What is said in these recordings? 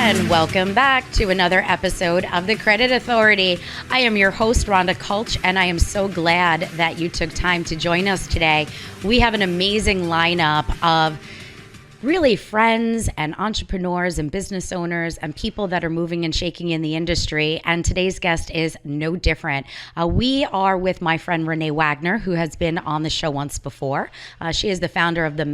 And welcome back to another episode of The Credit Authority. I am your host, Rhonda Kulch, and I am so glad that you took time to join us today. We have an amazing lineup of really friends and entrepreneurs and business owners and people that are moving and shaking in the industry. And today's guest is no different. We are with my friend Renee Wagner, who has been on the show once before. She is the founder of the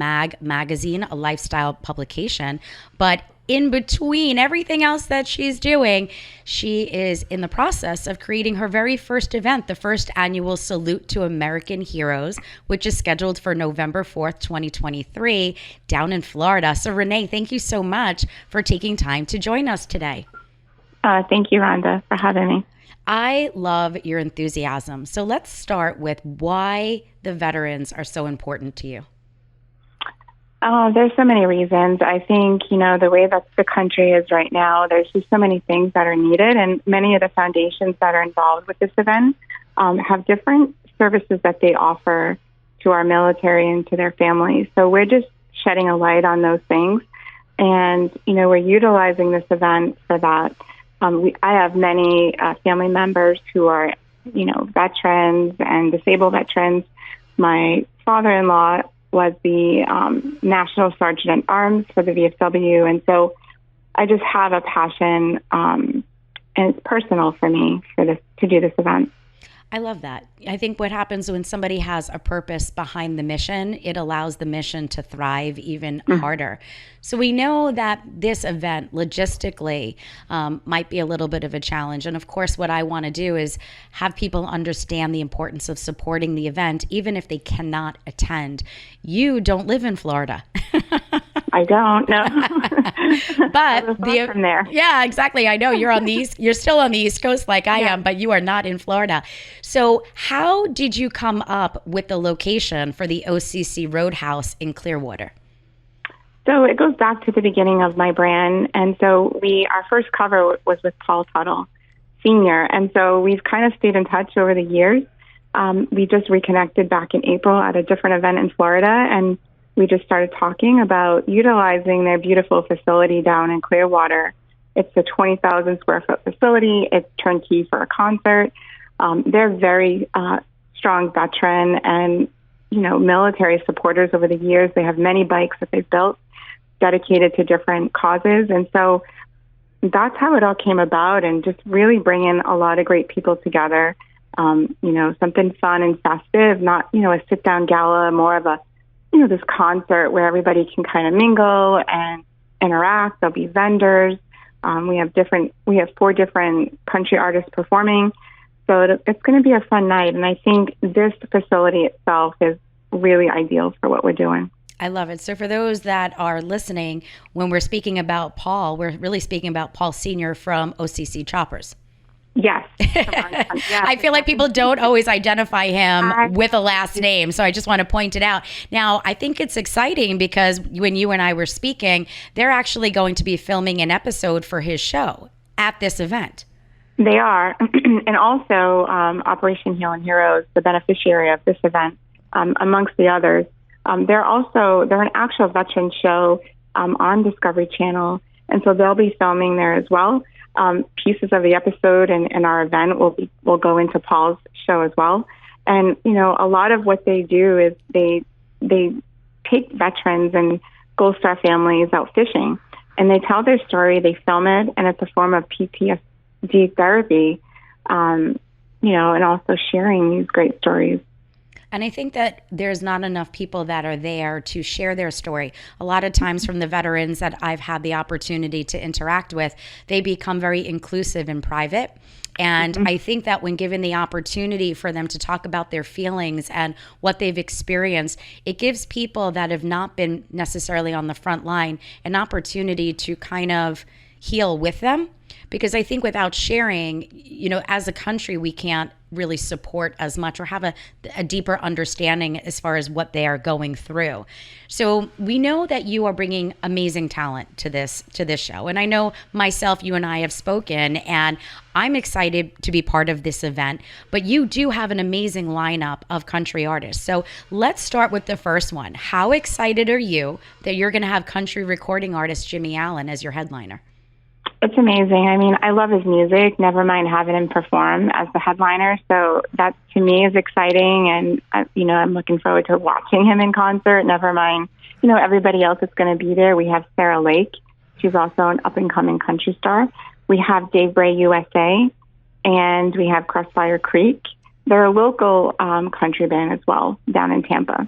magazine, a lifestyle publication. But in between everything else that she's doing, she is in the process of creating her very first event, the first annual Salute to American Heroes, which is scheduled for November 4th, 2023, down in Florida. So Renee, thank you so much for taking time to join us today. Thank you, Rhonda, for having me. I love your enthusiasm. So let's start with why the veterans are so important to you. There's so many reasons. I think, the way that the country is right now, there's just so many things that are needed. And many of the foundations that are involved with this event have different services that they offer to our military and to their families. So we're just shedding a light on those things. And, we're utilizing this event for that. I have many family members who are, veterans and disabled veterans. My father-in-law was the National Sergeant at Arms for the VFW. And so I just have a passion, and it's personal for me to do this event. I love that. I think what happens when somebody has a purpose behind the mission, it allows the mission to thrive even harder. So we know that this event logistically might be a little bit of a challenge. And of course, what I want to do is have people understand the importance of supporting the event, even if they cannot attend. You don't live in Florida. I don't know. But from there. Yeah, exactly. I know you're still on the East Coast like I am, but you are not in Florida. So how did you come up with the location for the OCC Roadhouse in Clearwater? So it goes back to the beginning of my brand. And so our first cover was with Paul Tuttle, Sr. And so we've kind of stayed in touch over the years. We just reconnected back in April at a different event in Florida, and we just started talking about utilizing their beautiful facility down in Clearwater. It's a 20,000 square foot facility. It's turnkey for a concert. They're very strong veteran and, military supporters over the years. They have many bikes that they've built dedicated to different causes. And so that's how it all came about, and just really bringing a lot of great people together. Something fun and festive, not, a sit down gala, more of a this concert where everybody can kind of mingle and interact. There'll be vendors. We have 4 different country artists performing. So it's going to be a fun night. And I think this facility itself is really ideal for what we're doing. I love it. So for those that are listening, when we're speaking about Paul, we're really speaking about Paul Sr. from OCC Choppers. Yes. I feel like people don't always identify him with a last name. So I just want to point it out. Now, I think it's exciting because when you and I were speaking, they're actually going to be filming an episode for his show at this event. They are. And also Operation Healing Heroes, the beneficiary of this event, amongst the others. They're an actual veteran show on Discovery Channel. And so they'll be filming there as well. Pieces of the episode and our event will go into Paul's show as well. And, a lot of what they do is they take veterans and Gold Star families out fishing, and they tell their story, they film it, and it's a form of PTSD therapy, and also sharing these great stories. And I think that there's not enough people that are there to share their story. A lot of times from the veterans that I've had the opportunity to interact with, they become very inclusive in private. And I think that when given the opportunity for them to talk about their feelings and what they've experienced, it gives people that have not been necessarily on the front line an opportunity to kind of heal with them. Because I think without sharing, as a country, we can't really support as much or have a deeper understanding as far as what they are going through. So we know that you are bringing amazing talent to this show. And I know myself, you and I have spoken, and I'm excited to be part of this event. But you do have an amazing lineup of country artists. So let's start with the first one. How excited are you that you're going to have country recording artist Jimmy Allen as your headliner? It's amazing. I mean, I love his music, never mind having him perform as the headliner. So that to me is exciting. And, I'm looking forward to watching him in concert, never mind, everybody else that's going to be there. We have Sarah Lake. She's also an up and coming country star. We have Dave Bray USA, and we have Crossfire Creek. They're a local country band as well down in Tampa.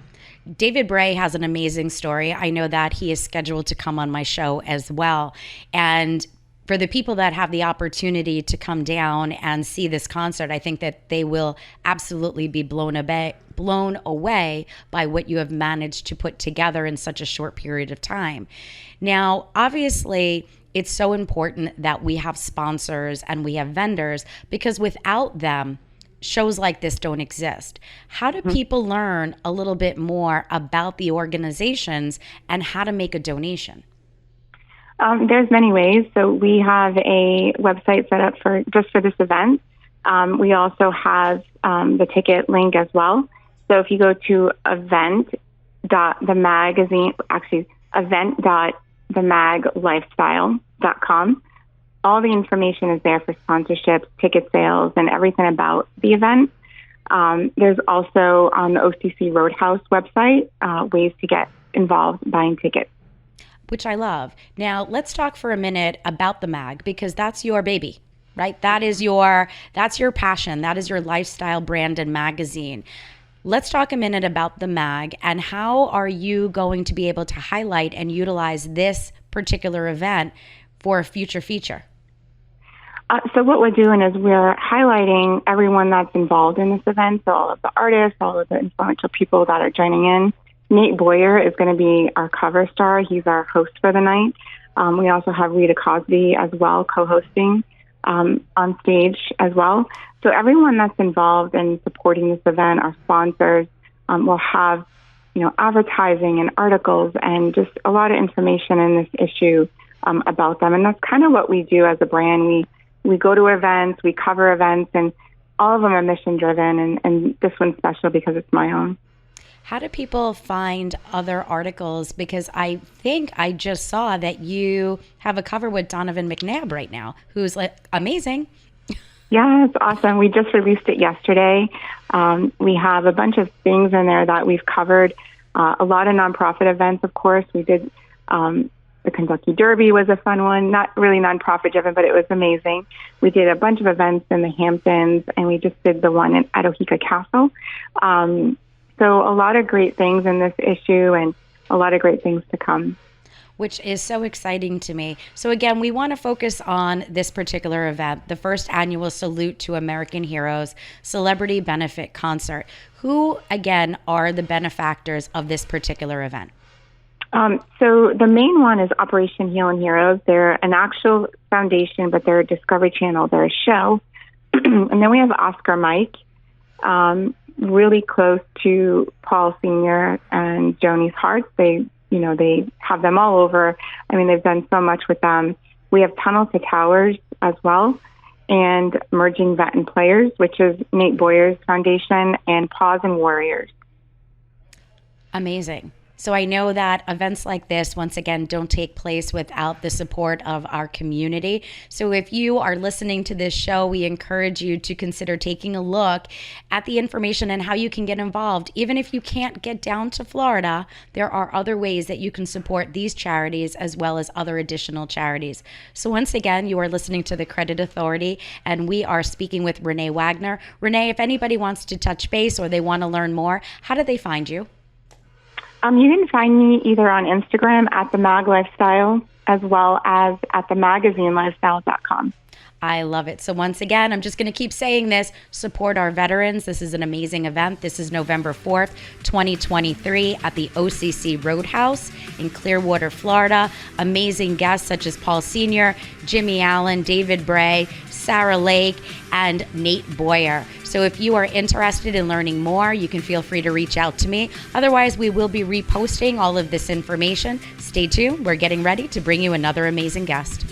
David Bray has an amazing story. I know that he is scheduled to come on my show as well. And for the people that have the opportunity to come down and see this concert, I think that they will absolutely be blown away by what you have managed to put together in such a short period of time. Now, obviously, it's so important that we have sponsors and we have vendors, because without them, shows like this don't exist. How do people learn a little bit more about the organizations and how to make a donation? There's many ways. So we have a website set up for this event. We also have the ticket link as well. So if you go to event.themaglifestyle.com, all the information is there for sponsorships, ticket sales, and everything about the event. There's also on the OCC Roadhouse website ways to get involved buying tickets, which I love. Now, let's talk for a minute about the mag, because that's your baby, right? That's your passion. That is your lifestyle brand and magazine. Let's talk a minute about the mag, and how are you going to be able to highlight and utilize this particular event for a future feature? So what we're doing is we're highlighting everyone that's involved in this event. So all of the artists, all of the influential people that are joining in. Nate Boyer is going to be our cover star. He's our host for the night. We also have Rita Cosby as well, co-hosting on stage as well. So everyone that's involved in supporting this event, our sponsors, will have, advertising and articles and just a lot of information in this issue about them. And that's kind of what we do as a brand. We go to events, we cover events, and all of them are mission driven. And this one's special because it's my own. How do people find other articles? Because I think I just saw that you have a cover with Donovan McNabb right now, who's amazing. Yeah, it's awesome. We just released it yesterday. We have a bunch of things in there that we've covered. A lot of nonprofit events, of course. We did the Kentucky Derby was a fun one, not really nonprofit driven, but it was amazing. We did a bunch of events in the Hamptons, and we just did the one at Oheka Castle. So a lot of great things in this issue and a lot of great things to come. Which is so exciting to me. So again, we want to focus on this particular event, the first annual Salute to American Heroes Celebrity Benefit Concert. Who, again, are the benefactors of this particular event? So the main one is Operation Healing Heroes. They're an actual foundation, but they're a Discovery Channel. They're a show. And then we have Oscar Mike, really close to Paul Sr. and Joni's hearts. They have them all over. I mean, they've done so much with them. We have Tunnel to Towers as well, and Merging Vet and Players, which is Nate Boyer's foundation, and Paws and Warriors. Amazing. So I know that events like this, once again, don't take place without the support of our community. So if you are listening to this show, we encourage you to consider taking a look at the information and how you can get involved. Even if you can't get down to Florida, there are other ways that you can support these charities as well as other additional charities. So once again, you are listening to The Credit Authority, and we are speaking with Renee Wagner. Renee, if anybody wants to touch base or they want to learn more, how do they find you? You can find me either on Instagram at The Mag Lifestyle as well as at themagazinelifestyle.com. I love it. So once again, I'm just going to keep saying this. Support our veterans. This is an amazing event. This is November 4th, 2023 at the OCC Roadhouse in Clearwater, Florida. Amazing guests such as Paul Sr., Jimmy Allen, David Bray, Sarah Lake, and Nate Boyer. So if you are interested in learning more, you can feel free to reach out to me. Otherwise, we will be reposting all of this information. Stay tuned. We're getting ready to bring you another amazing guest.